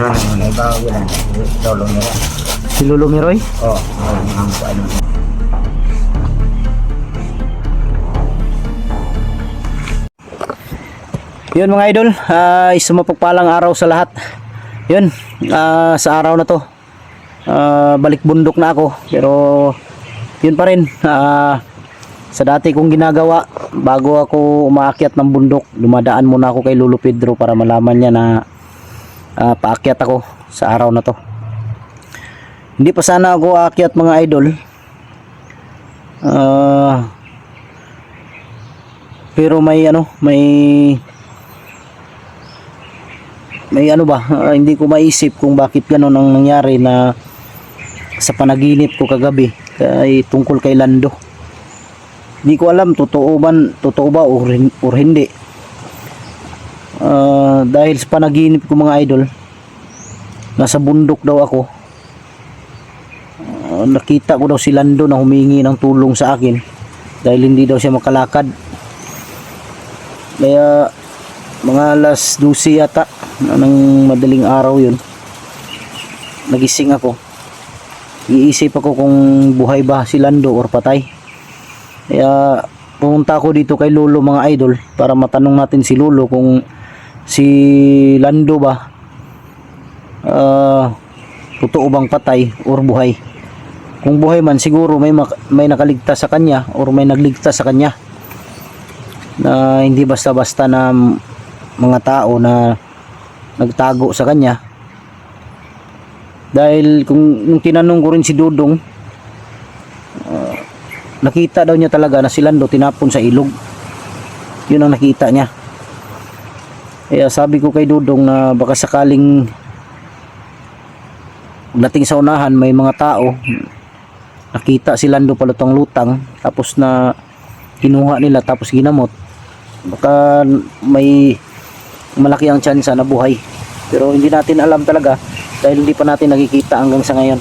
Naibago lang. Lolo nila. Si Lolo Miroy? Oo. Ano. Yun mga idol, isang mapagpalang araw sa lahat. Yun, sa araw na to, balik bundok na ako. Pero yun pa rin, sa dati kong ginagawa, bago ako umaakyat ng bundok, dumadaan muna ako kay Lolo Pedro para malaman niya na paakyat ako sa araw na to. Hindi pa sana ako aakyat mga idol, pero may hindi ko maisip kung bakit gano'n ang nangyari na sa panaginip ko kagabi tungkol kay Lando. Hindi ko alam totoo ba or hindi. Dahil sa panaginip ko mga idol, nasa bundok daw ako. Nakita ko daw si Lando na humingi ng tulong sa akin dahil hindi daw siya makalakad. Kaya mga alas 12 yata ng madaling araw yun, nagising ako. Iisip ako kung buhay ba si Lando or patay. Kaya pumunta ako dito kay Lolo mga idol para matanong natin si Lolo kung si Lando ba totoo bang patay or buhay. Kung buhay man, siguro may nakaligtas sa kanya or may nagligtas sa kanya, na hindi basta-basta na mga tao na nagtago sa kanya. Dahil kung tinanong ko rin si Dudong, nakita daw niya talaga na si Lando tinapon sa ilog. Yun ang nakita niya. Kaya sabi ko kay Dudong na baka sakaling dating sa unahan may mga tao nakita si Lando palutang-lutang tapos na kinuha nila tapos ginamot, baka may malaki ang tsansa na buhay. Pero hindi natin alam talaga dahil hindi pa natin nakikita hanggang sa ngayon.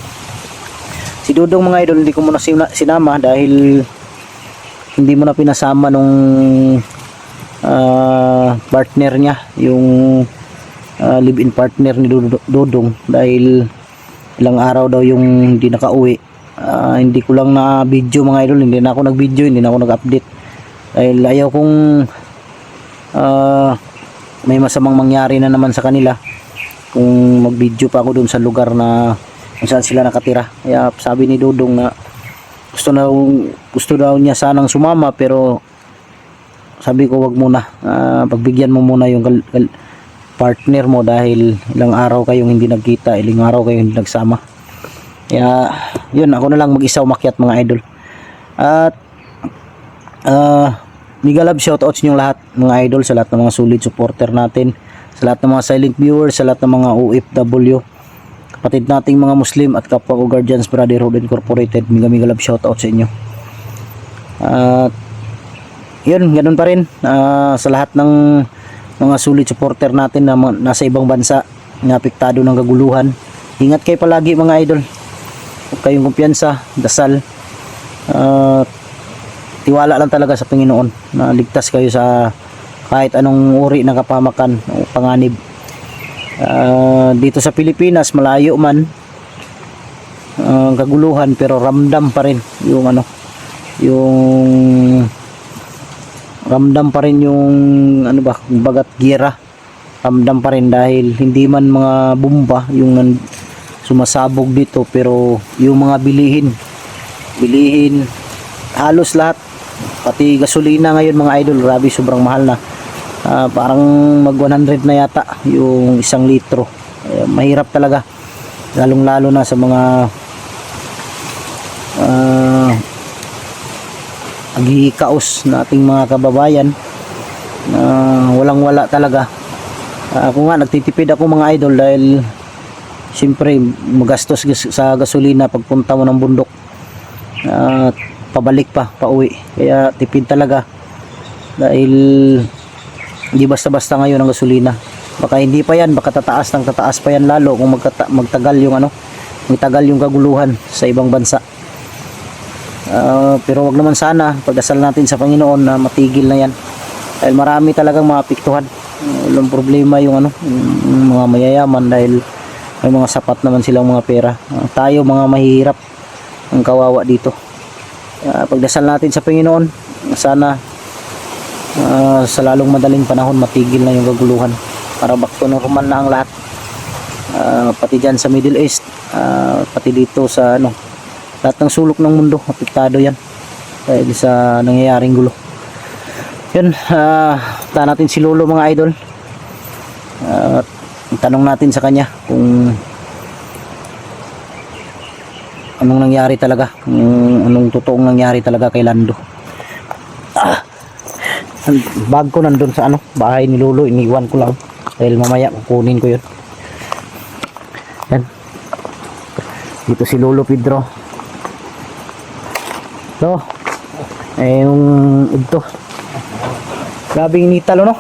Si Dudong mga idol, hindi ko muna sinama dahil hindi mo na pinasama nung partner niya, yung live-in partner ni Dudong, dahil ilang araw daw yung hindi nakauwi. Hindi ko lang na video mga idol, hindi na ako nag-video, hindi na ako nag-update dahil ayaw kong may masamang mangyari na naman sa kanila kung mag-video pa ako doon sa lugar na kung saan sila nakatira. Kaya sabi ni Dudong na gusto daw niya sanang sumama, pero sabi ko wag muna, pagbigyan mo muna yung partner mo dahil ilang araw kayong hindi nagkita, ilang araw kayong hindi nagsama. Kaya yun, ako na lang mag-isa umakyat mga idol. At mega love shoutouts niyo lahat mga idol, sa lahat ng mga solid supporter natin, sa lahat ng mga silent viewers, sa lahat ng mga OFW, kapatid nating mga Muslim at kapwa ko Guardians Brotherhood Incorporated. Mega love shoutout sa inyo. At yun, ganun pa rin sa lahat ng mga solid supporter natin na nasa ibang bansa na apektado ng kaguluhan. Ingat kayo palagi mga idol. Huwag kayong kumpiyansa, dasal, tiwala lang talaga sa Panginoon na ligtas kayo sa kahit anong uri ng kapamakan o panganib. Dito sa Pilipinas, malayo man kaguluhan, pero ramdam pa rin yung ramdam pa rin yung bagat gira, ramdam pa rin dahil hindi man mga bomba yung sumasabog dito, pero yung mga bilihin halos lahat, pati gasolina ngayon mga idol, grabe, sobrang mahal na. Parang mag 100 na yata yung 1 litro. Mahirap talaga, lalong lalo na sa mga aghihikaos nating mga kababayan na walang wala talaga. Ako nga nagtitipid ako mga idol dahil siyempre magastos sa gasolina pagpunta mo ng bundok at pabalik pauwi, kaya tipid talaga dahil hindi basta-basta ngayon ang gasolina. Baka hindi pa yan, baka tataas pa yan lalo kung magtagal yung kaguluhan sa ibang bansa. Pero wag naman sana, pagdasal natin sa Panginoon na matigil na yan dahil marami talagang maapektuhan. Walang problema yung mga mayayaman dahil may mga sapat naman silang mga pera. Tayo mga mahihirap ang kawawa dito. Pagdasal natin sa Panginoon, sana sa lalong madaling panahon matigil na yung kaguluhan para back to normal na ang lahat. Pati dyan sa Middle East, pati dito sa lahat ng sulok ng mundo apektado yan dahil sa nangyayaring gulo. Yun, punta natin si Lolo mga idol. Tanong natin sa kanya kung anong nangyari talaga, anong totoong nangyari talaga kay Lando. Bag ko nandun sa bahay ni Lolo, iniwan ko lang dahil mamaya kukunin ko yun. Yan, dito si Lolo Pedro. So yung ito grabe initalo no.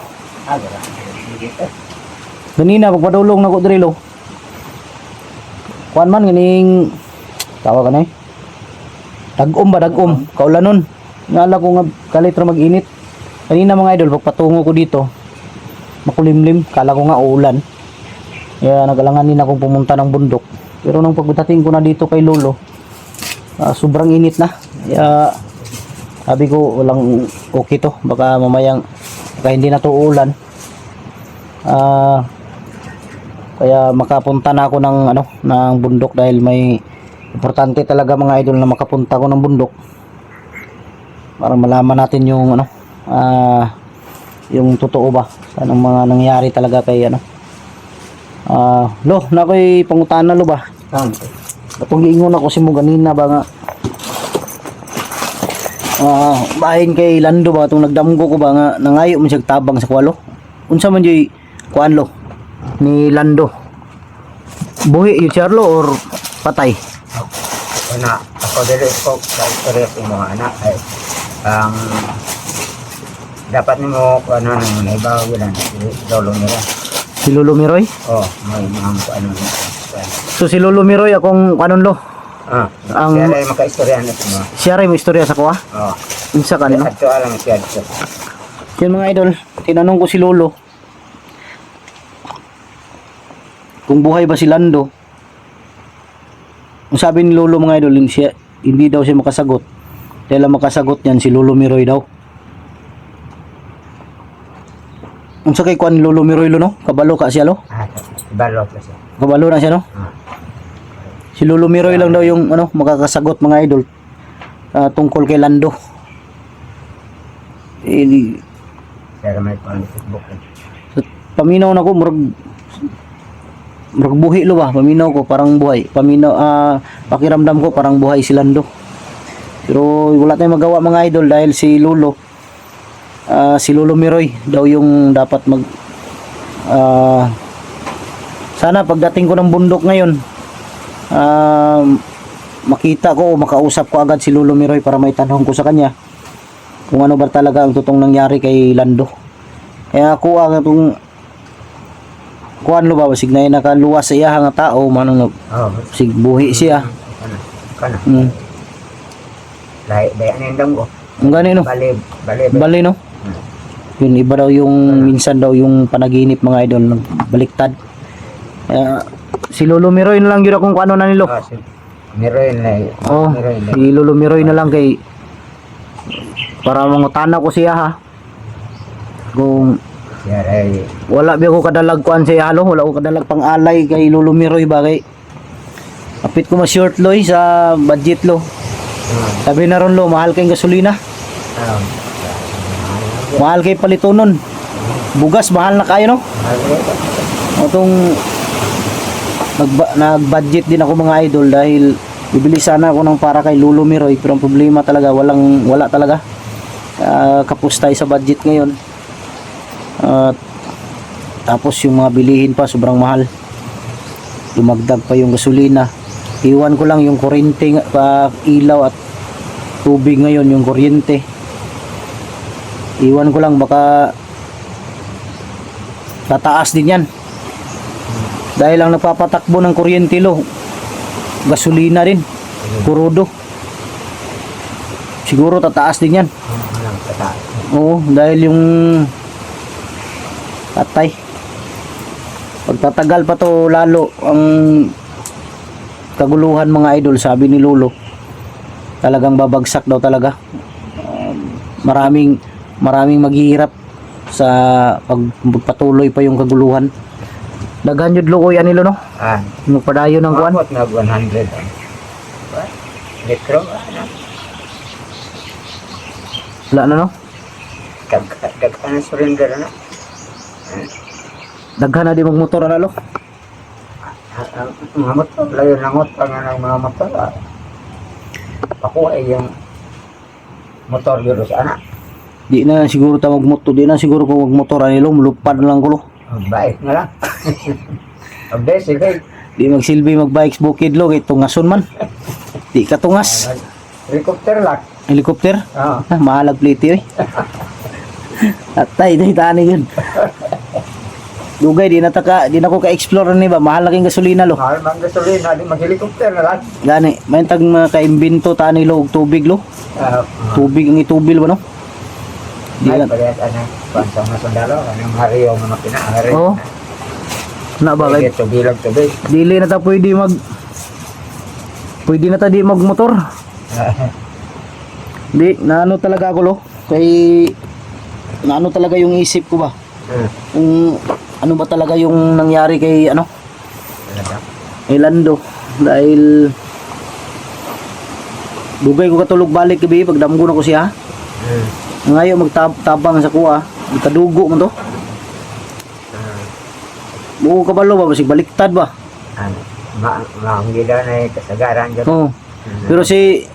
Ganina pagpadulong na ko drilo. Kuan man ganing tawa ka na Dagom ba dagom kaulanon. Ngala ko nga kalitro mag-init. Kanina mga idol pagpatungo ko dito makulimlim, kala ko nga ulan. Kaya nagalanganin akong pumunta ng bundok. Pero nung pagdating ko na dito kay Lolo, sobrang init na. Kaya sabi ko walang okay to, baka mamayang baka hindi na to ulan. Kaya makapunta na ako ng bundok dahil may importante talaga mga idol na makapunta ko ng bundok para malaman natin yung yung totoo ba sa mga nangyari talaga kay Lo, na ko'y pangutanan lo ba? Katong giingon ako si mo ganina ba nga bahin kay Lando ba itong nagdamgo ko ba nga nangayo man siya tabang sa kwalo. Unsa man joy kuan lo ni Lando, buhi yung Charlo or patay? Ako dili ko sa istorya sa mga anak ay dapat nimo nang naibawi lang Lolo nila. Si Lolo Miroy? May mga So si Lolo Miroy akong lo? Siya rin makaistorya na ito mo. Siya rin mo istorya sa kuha? Unsa kanino? At alam siya dito. Yun mga idol, tinanong ko si Lolo kung buhay ba si Lando. Ang sabi ni Lolo mga idol, hindi daw siya makasagot. Dahil ang makasagot niyan si Lolo Miroy daw. Unsa kay kuan Lolo Miroy lo no? Kabalo ka siya lo? Kabalo ka siya. Kabalo na siya no? Si Lolo Miroy lang daw yung makakasagot mga idol tungkol kay Lando. Pero may Facebook. Paminaw na ko murag buhi lo ba? Paminaw ko parang buhay. Pakiramdam ko parang buhay si Lando. Pero wala tayong magawa mga idol dahil si Lolo Miroy daw yung dapat sana pagdating ko ng bundok ngayon makita ko o makausap ko agad si Lolo Miroy para may tanong ko sa kanya kung ano ba talaga ang totoong nangyari kay Lando. Kaya ako itong kuan lo ba sig na nakaluwas sa iya nga tao manong sig buhi siya kana lahi dayan ndang ko ang gani no bali no. Yun iba daw yung minsan daw yung panaginip mga idol baliktad. Si Lolo Miroy na lang yun akong ano na nilo. Miroy na si Lolo Miroy na lang kay para mangutana ko siya ha kung wala ba ko kadalag kuan siya wala ko kadalag pang alay kay Lolo Miroy ba kay apit ko ma-short loy sa budget lo. Sabi na ron lo mahal kayong gasolina. Mahal kay palitonon. Bugas mahal na kayo no? Itong nag-budget din ako mga idol dahil bibili sana ako ng para kay Lolo Miroy pero ang problema talaga wala talaga. Kapos tayo sa budget ngayon. Tapos yung mga bilihin pa sobrang mahal. Dumagdag pa yung gasolina. Iwan ko lang yung kuryente ilaw at tubig ngayon yung kuryente. Iwan ko lang baka tataas din yan. Dahil ang nagpapatakbo ng kuryente lo gasolina rin, kurudo. Siguro tataas din yan. Oo, dahil yung patay. Pagtatagal pa to lalo ang kaguluhan mga idol, sabi ni Lolo. Talagang babagsak daw talaga. Maraming maghihirap sa pagpatuloy pa yung kaguluhan. Daghan yun Lukoy anilo no? Magpadayo ng kuan. Mabot na 100. Litro, ano? Wala na no? Daghan ang surrender, ano? Daghan na di magmotor na lo. Ang mga motor, layo ng motor nga ng mga motor. Ako ay yung motor yun sa anak. Di na siguro ta magmotor, di na siguro kung magmotor anilo, mulupad na lang ko lo. Bait na lang. Abde, sige. Di magsilbi magbikes bukid lo, kay tungason man. Di ka tungas. Helicopter lang. Helicopter? Oo. Mahalag pliti eh. Atay, dahil tani yun. Dugay, di na ko ka-explore ni ba? Mahal laking gasolina lo. Mahal mang gasolina, di mag-helicopter na lang. Gani, may tag mga kaimbento tani lo, og tubig lo. Tubig ang itubil ba no? Di Ay, na. parehas ano, pansang na sundalo, anong hariyo mga pinahari. Oo. Na ba Pwede kay tubig. dili na ta pwede na ta di magmotor. Di, naano talaga ako lo. Kay naano talaga yung isip ko ba? Kung ano ba talaga yung nangyari kay ano? Kay Lando. Dahil dugay ko katulog balik gabi pagdamgo na ko siya. Ngayon magtabang sa kuha, ikadugo man to. Buo ka balo ba basig baliktad ba? Maanggida na kasagaran dyan. Oo. Pero si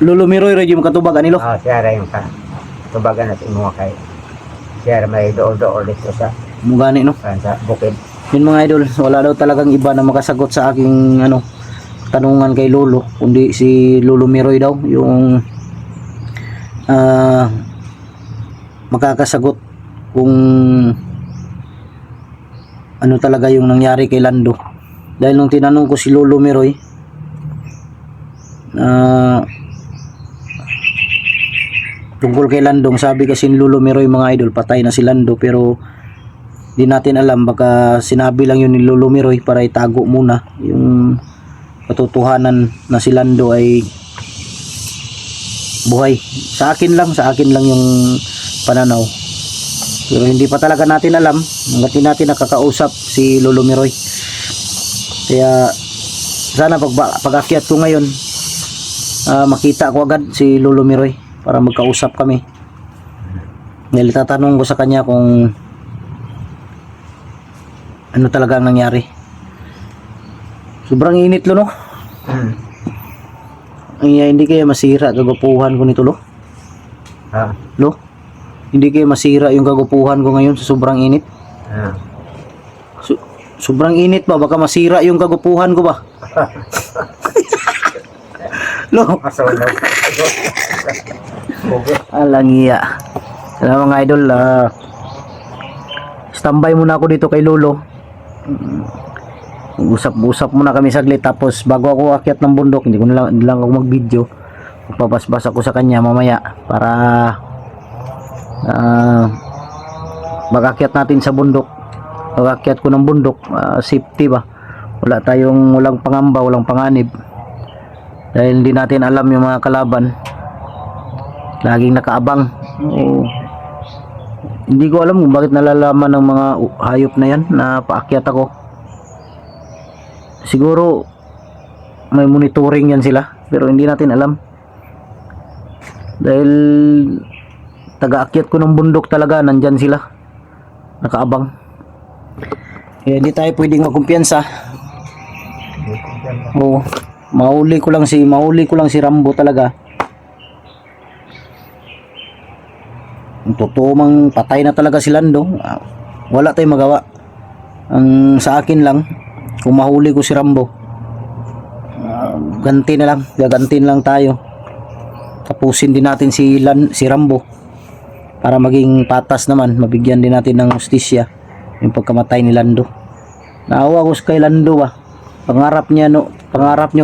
Lolo Miroy ra yung katubag anilo. Siya rin yung tubagan at imuha kay. Siya may dool-dool dito sa Mugani no. sa bukid. Yun mga idol, wala daw talagang iba na makasagot sa aking ano tanungan kay Lolo, kundi si Lolo Miroy daw yung makakasagot kung ano talaga yung nangyari kay Lando. Dahil nung tinanong ko si Lolo Miroy tungkol kay Landong, sabi kasi ni Lolo Miroy mga idol, patay na si Lando, pero di natin alam, baka sinabi lang yun ni Lolo Miroy para itago muna yung katotohanan na si Lando ay buhay. Sa akin lang yung pananaw, pero hindi pa talaga natin alam hanggat hindi natin nakakausap si Lolo Miroy. Kaya sana pag-akyat ko ngayon, makita ko agad si Lolo Miroy para magkausap kami. Dahil tatanong ko sa kanya kung ano talaga ang nangyari. Sobrang init lo no. Hindi kaya masira kagapuhan ko nito lo. Lo, hindi kaya masira yung kagapuhan ko ngayon sa sobrang init. Sobrang init ba? Baka masira yung kagapuhan ko ba? Lo, alang iya. Mga idol, standby muna ako dito kay Lolo. Usap muna kami saglit, tapos bago ako akyat ng bundok, hindi lang ako mag-video. Magpapasbas ako sa kanya mamaya para mag-akyat natin sa bundok. Pag-akyat ko ng bundok, safety ba? Walang pangamba, walang panganib. Dahil hindi natin alam yung mga kalaban. Laging nakaabang. Hindi ko alam kung bakit nalalaman ng mga hayop na yan na paakyat ako. Siguro may monitoring yan sila, pero hindi natin alam. Dahil taga-akyat ko ng bundok talaga, nandyan sila nakaabang. Kaya hindi tayo pwedeng magkumpiyansa. Mahuli ko lang si Rambo talaga. Totoo mang patay na talaga si Lando, wala tayong magawa. Ang sa akin lang, kung mahuli ko si Rambo, gagantin lang tayo. Tapusin din natin si Rambo para maging patas naman, mabigyan din natin ng hustisya yung pagkamatay ni Lando. Naawa ko kay Lando ba. Pangarap niya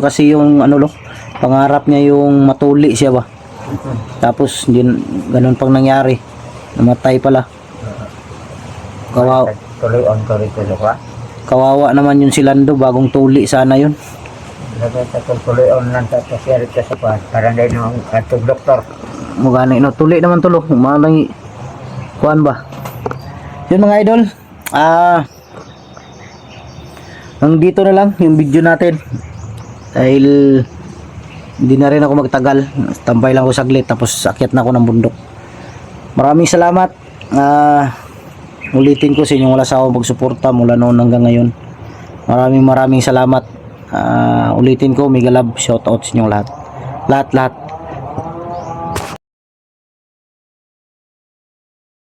kasi yung pangarap niya yung matuli siya ba. Tapos ganun pang nangyari. Namatay pala. tuloy-on ko rito ka. Kawawa naman yun si Lando, bagong tuli sana yun. Lagay sa tuloy-on lang sa pasiyarit ka sa kuhan. Para na yung atong doktor. Mugani no, tuli naman tulo. Manang kuan ba? Yun mga idol. Hanggang dito na lang yung video natin. Dahil hindi na rin ako magtagal. Tambay lang ako saglit tapos akyat na ako ng bundok. Maraming salamat. Ulitin ko sa inyong wala sa akong pagsuporta mula noon hanggang ngayon. Maraming salamat. Ulitin ko, mega love, shout out sa inyong lahat. Lahat.